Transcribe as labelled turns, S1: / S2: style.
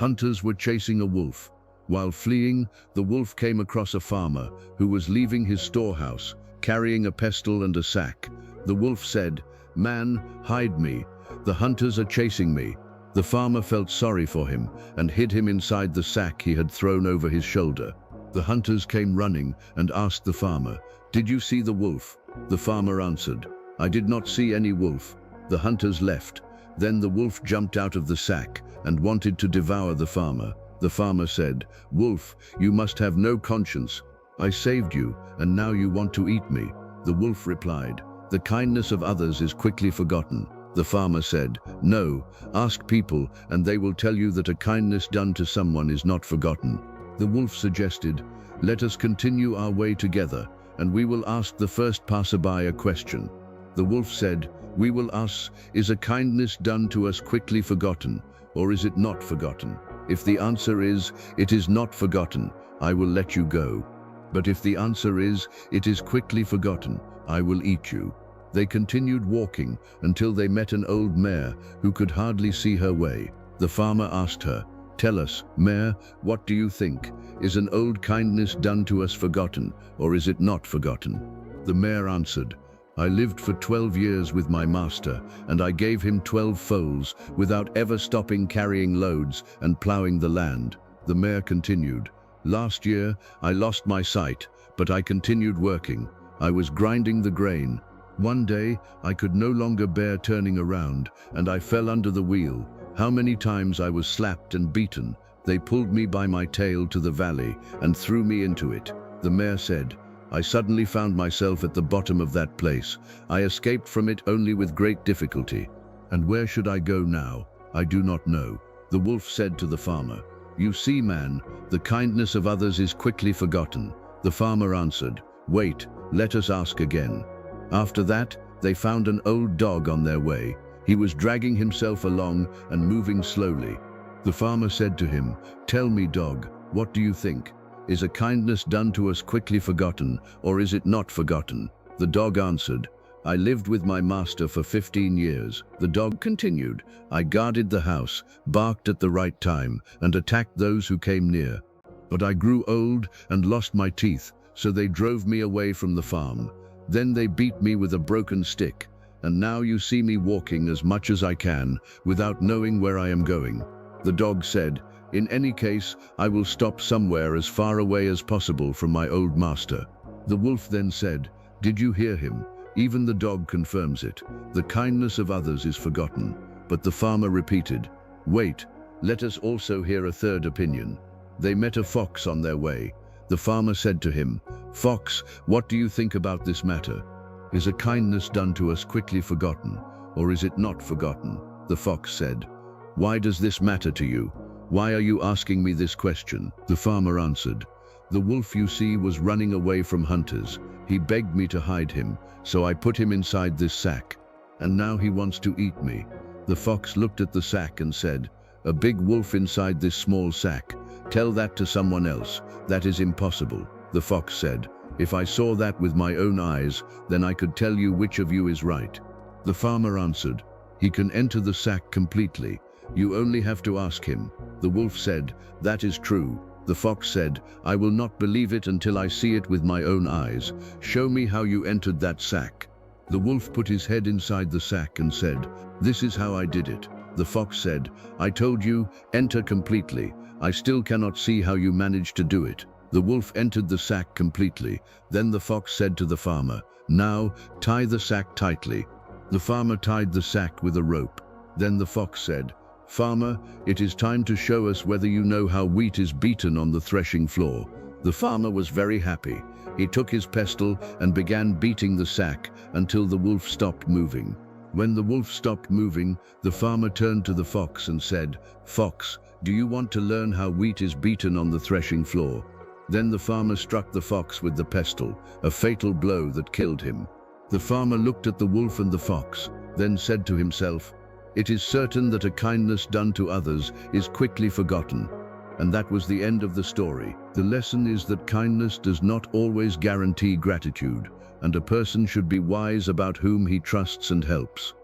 S1: Hunters were chasing a wolf. While fleeing, the wolf came across a farmer who was leaving his storehouse, carrying a pestle and a sack. The wolf said, "Man, hide me. The hunters are chasing me." The farmer felt sorry for him and hid him inside the sack he had thrown over his shoulder. The hunters came running and asked the farmer, "Did you see the wolf?" The farmer answered, "I did not see any wolf." The hunters left. Then the wolf jumped out of the sack and wanted to devour the farmer. The farmer said, "Wolf, you must have no conscience. I saved you, and now you want to eat me." The wolf replied, "The kindness of others is quickly forgotten." The farmer said, "No, ask people, and they will tell you that a kindness done to someone is not forgotten." The wolf suggested, "Let us continue our way together, and we will ask the first passerby a question." The wolf said, "We will ask, is a kindness done to us quickly forgotten, or is it not forgotten? If the answer is, it is not forgotten, I will let you go. But if the answer is, it is quickly forgotten, I will eat you." They continued walking until they met an old mare who could hardly see her way. The farmer asked her, "Tell us, mare, what do you think? Is an old kindness done to us forgotten, or is it not forgotten?" The mare answered, "I lived for 12 years with my master, and I gave him 12 foals without ever stopping carrying loads and plowing the land." The mare continued, "Last year I lost my sight, but I continued working. I was grinding the grain. One day I could no longer bear turning around, and I fell under the wheel. How many times I was slapped and beaten. They pulled me by my tail to the valley and threw me into it." The mare said, "I suddenly found myself at the bottom of that place. I escaped from it only with great difficulty. And where should I go now? I do not know." The wolf said to the farmer, "You see, man, the kindness of others is quickly forgotten." The farmer answered, "Wait, let us ask again." After that, they found an old dog on their way. He was dragging himself along and moving slowly. The farmer said to him, "Tell me, dog, what do you think? Is a kindness done to us quickly forgotten, or is it not forgotten?" The dog answered, "I lived with my master for 15 years. The dog continued, "I guarded the house, barked at the right time, and attacked those who came near. But I grew old and lost my teeth, so they drove me away from the farm. Then they beat me with a broken stick, and now you see me walking as much as I can, without knowing where I am going." The dog said, "In any case, I will stop somewhere as far away as possible from my old master." The wolf then said, "Did you hear him? Even the dog confirms it. The kindness of others is forgotten." But the farmer repeated, "Wait, let us also hear a third opinion." They met a fox on their way. The farmer said to him, "Fox, what do you think about this matter? Is a kindness done to us quickly forgotten, or is it not forgotten?" The fox said, "Why does this matter to you? Why are you asking me this question?" The farmer answered, "The wolf you see was running away from hunters. He begged me to hide him, so I put him inside this sack, and now he wants to eat me." The fox looked at the sack and said, "A big wolf inside this small sack. Tell that to someone else. That is impossible." The fox said, "If I saw that with my own eyes, then I could tell you which of you is right." The farmer answered, "He can enter the sack completely. You only have to ask him." The wolf said, "That is true." The fox said, "I will not believe it until I see it with my own eyes. Show me how you entered that sack." The wolf put his head inside the sack and said, "This is how I did it." The fox said, "I told you, enter completely. I still cannot see how you managed to do it." The wolf entered the sack completely. Then the fox said to the farmer, "Now, tie the sack tightly." The farmer tied the sack with a rope. Then the fox said, "Farmer, it is time to show us whether you know how wheat is beaten on the threshing floor." The farmer was very happy. He took his pestle and began beating the sack until the wolf stopped moving. When the wolf stopped moving, the farmer turned to the fox and said, "Fox, do you want to learn how wheat is beaten on the threshing floor?" Then the farmer struck the fox with the pestle, a fatal blow that killed him. The farmer looked at the wolf and the fox, then said to himself, "It is certain that a kindness done to others is quickly forgotten." And that was the end of the story. The lesson is that kindness does not always guarantee gratitude, and a person should be wise about whom he trusts and helps.